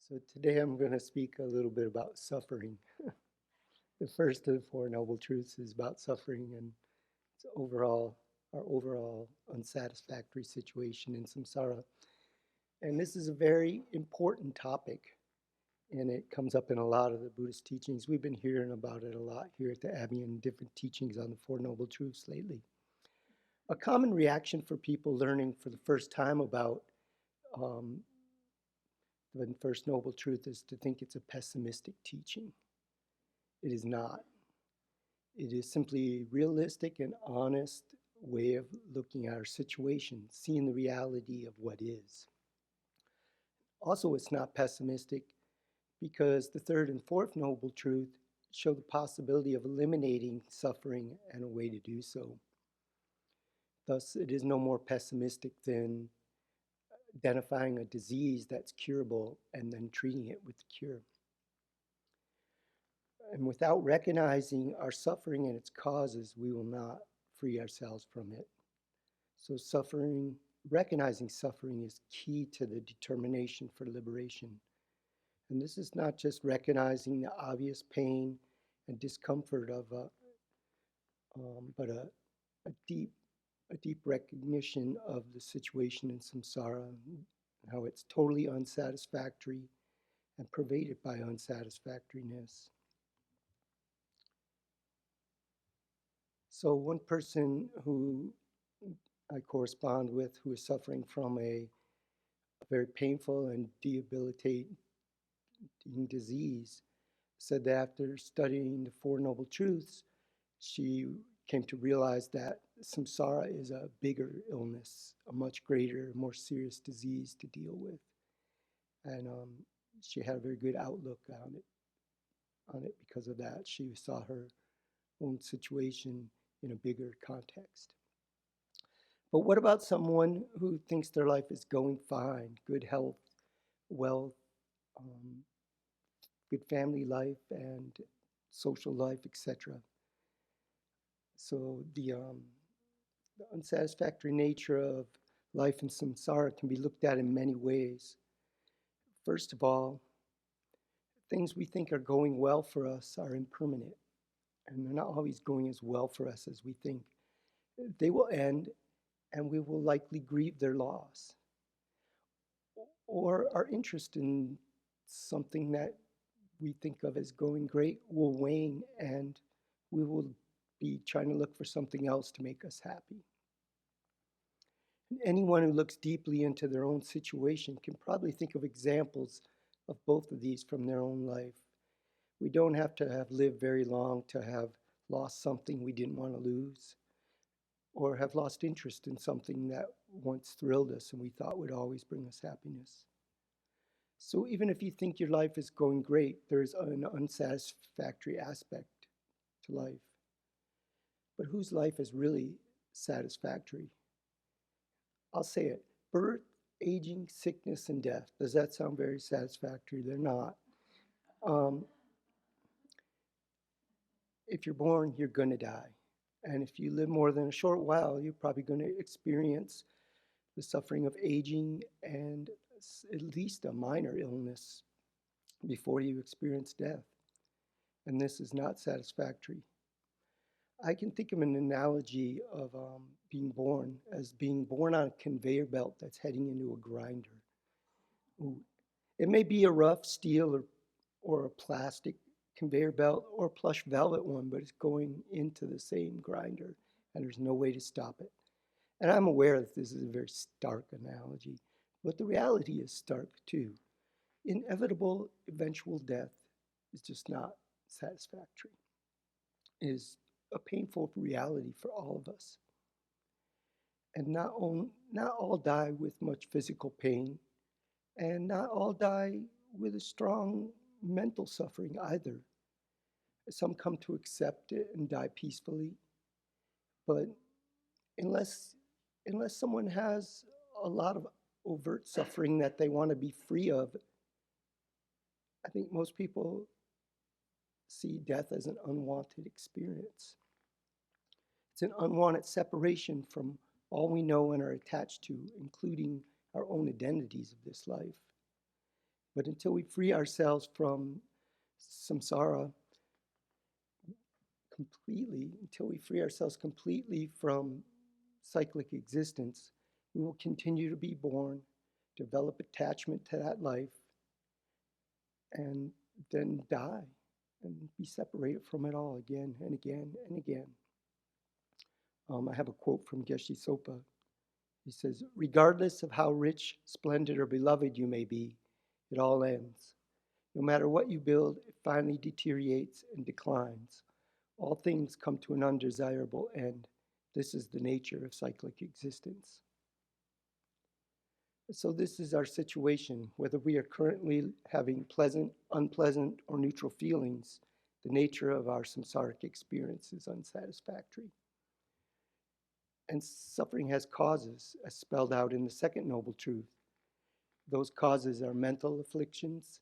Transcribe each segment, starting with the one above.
So today I'm going to speak a little bit about suffering. The first of the Four Noble Truths is about suffering and its our overall unsatisfactory situation in samsara. And this is a very important topic, and it comes up in a lot of the Buddhist teachings. We've been hearing about it a lot here at the Abbey and different teachings on the Four Noble Truths lately. A common reaction for people learning for the first time about um, the First Noble Truth is to think it's a pessimistic teaching. It is not. It is simply a realistic and honest way of looking at our situation, seeing the reality of what is. Also, it's not pessimistic because the third and fourth noble truth show the possibility of eliminating suffering and a way to do so. Thus, it is no more pessimistic than identifying a disease that's curable and then treating it with the cure. And without recognizing our suffering and its causes, we will not free ourselves from it. So recognizing suffering is key to the determination for liberation. And this is not just recognizing the obvious pain and discomfort of but a deep recognition of the situation in samsara, how it's totally unsatisfactory and pervaded by unsatisfactoriness. So one person who I correspond with who is suffering from a very painful and debilitating disease said that after studying the Four Noble Truths, she came to realize that samsara is a bigger illness, a much greater, more serious disease to deal with. And she had a very good outlook on it because of that. She saw her own situation in a bigger context. But what about someone who thinks their life is going fine, good health, wealth, good family life, and social life, etc.? So the unsatisfactory nature of life in samsara can be looked at in many ways. First of all, things we think are going well for us are impermanent, and they're not always going as well for us as we think. They will end, and we will likely grieve their loss. Or our interest in something that we think of as going great will wane, and we will be trying to look for something else to make us happy. And anyone who looks deeply into their own situation can probably think of examples of both of these from their own life. We don't have to have lived very long to have lost something we didn't want to lose, or have lost interest in something that once thrilled us and we thought would always bring us happiness. So even if you think your life is going great, there is an unsatisfactory aspect to life. But whose life is really satisfactory? I'll say it: birth, aging, sickness, and death. Does that sound very satisfactory? They're not. If you're born, you're going to die. And if you live more than a short while, you're probably going to experience the suffering of aging and at least a minor illness before you experience death. And this is not satisfactory. I can think of an analogy of being born as being born on a conveyor belt that's heading into a grinder. Ooh. It may be a rough steel or a plastic conveyor belt or a plush velvet one, but it's going into the same grinder, and there's no way to stop it. And I'm aware that this is a very stark analogy, but the reality is stark too. Inevitable, eventual death is just not satisfactory. It is a painful reality for all of us. And not all die with much physical pain, and not all die with a strong mental suffering either. Some come to accept it and die peacefully, but unless someone has a lot of overt suffering that they want to be free of, I think most people see death as an unwanted experience. It's an unwanted separation from all we know and are attached to, including our own identities of this life. But until we free ourselves from samsara completely, until we free ourselves completely from cyclic existence, we will continue to be born, develop attachment to that life, and then die and be separated from it all again and again and again. I have a quote from Geshe Sopa. He says, "Regardless of how rich, splendid, or beloved you may be, it all ends. No matter what you build, it finally deteriorates and declines. All things come to an undesirable end. This is the nature of cyclic existence." So this is our situation. Whether we are currently having pleasant, unpleasant, or neutral feelings, the nature of our samsaric experience is unsatisfactory. And suffering has causes, as spelled out in the second noble truth. Those causes are mental afflictions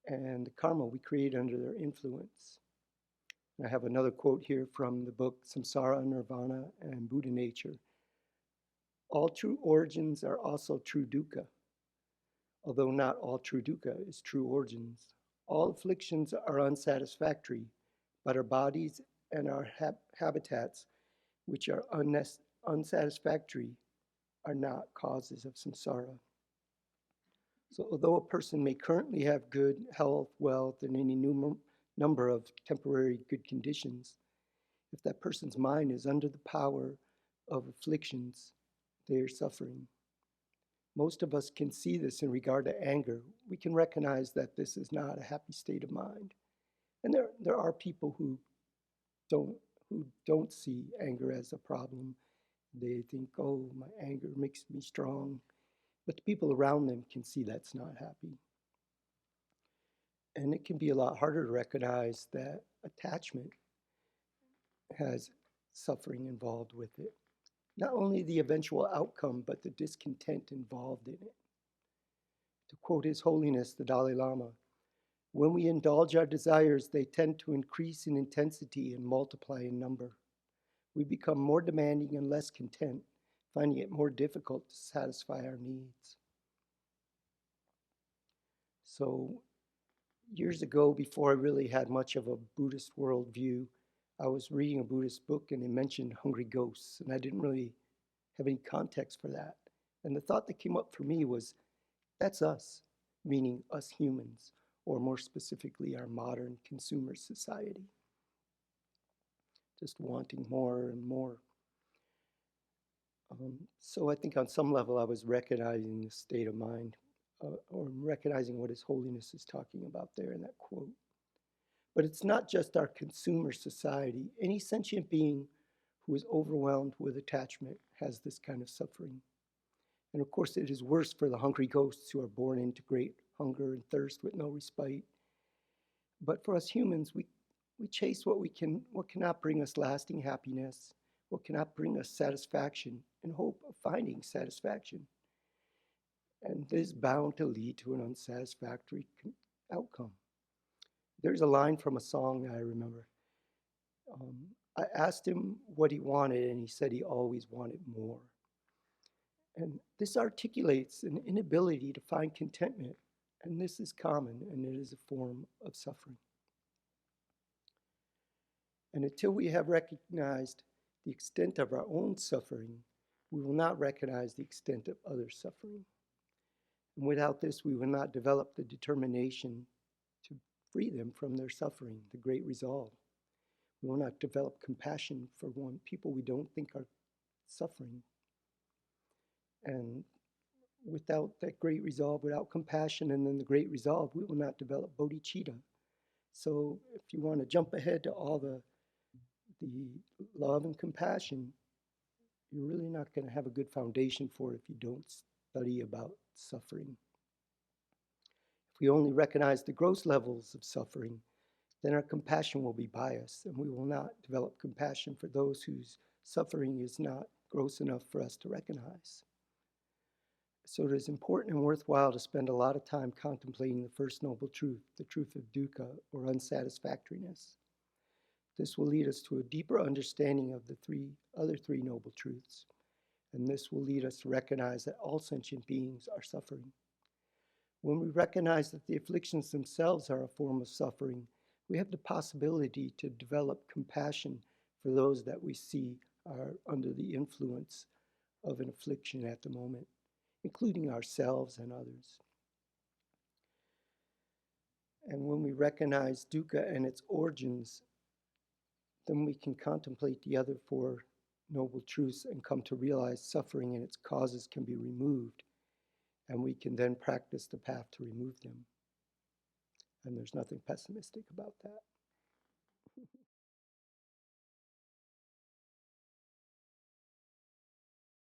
and the karma we create under their influence. And I have another quote here from the book Samsara, Nirvana, and Buddha Nature. "All true origins are also true dukkha, although not all true dukkha is true origins. All afflictions are unsatisfactory, but our bodies and our habitats, which are unsatisfactory, are not causes of samsara." So although a person may currently have good health, wealth, and any number of temporary good conditions, if that person's mind is under the power of afflictions, they are suffering. Most of us can see this in regard to anger. We can recognize that this is not a happy state of mind. And there are people who don't see anger as a problem. They think, oh, my anger makes me strong. But the people around them can see that's not happy. And it can be a lot harder to recognize that attachment has suffering involved with it. Not only the eventual outcome, but the discontent involved in it. To quote His Holiness, the Dalai Lama, "When we indulge our desires, they tend to increase in intensity and multiply in number. We become more demanding and less content, finding it more difficult to satisfy our needs." So years ago, before I really had much of a Buddhist worldview, I was reading a Buddhist book and they mentioned hungry ghosts, and I didn't really have any context for that. And the thought that came up for me was, that's us, meaning us humans, or more specifically, our modern consumer society. Just wanting more and more. So I think on some level I was recognizing the state of mind, or recognizing what His Holiness is talking about there in that quote. But it's not just our consumer society. Any sentient being who is overwhelmed with attachment has this kind of suffering. And of course, it is worse for the hungry ghosts who are born into great hunger and thirst with no respite. But for us humans, we chase what cannot bring us lasting happiness, what cannot bring us satisfaction, in hope of finding satisfaction. And this is bound to lead to an unsatisfactory outcome. There's a line from a song that I remember. I asked him what he wanted, and he said he always wanted more. And this articulates an inability to find contentment, and this is common, and it is a form of suffering. And until we have recognized the extent of our own suffering, we will not recognize the extent of others' suffering. And without this, we will not develop the determination to free them from their suffering, the great resolve. We will not develop compassion for people we don't think are suffering. And without that great resolve, without compassion and then the great resolve, we will not develop bodhicitta. So if you want to jump ahead to all the love and compassion, you're really not going to have a good foundation for it if you don't study about suffering. If we only recognize the gross levels of suffering, then our compassion will be biased, and we will not develop compassion for those whose suffering is not gross enough for us to recognize. So it is important and worthwhile to spend a lot of time contemplating the first noble truth, the truth of dukkha, or unsatisfactoriness. This will lead us to a deeper understanding of the other three noble truths, and this will lead us to recognize that all sentient beings are suffering. When we recognize that the afflictions themselves are a form of suffering, we have the possibility to develop compassion for those that we see are under the influence of an affliction at the moment, including ourselves and others. And when we recognize dukkha and its origins, then we can contemplate the other four noble truths and come to realize suffering and its causes can be removed, and we can then practice the path to remove them. And there's nothing pessimistic about that.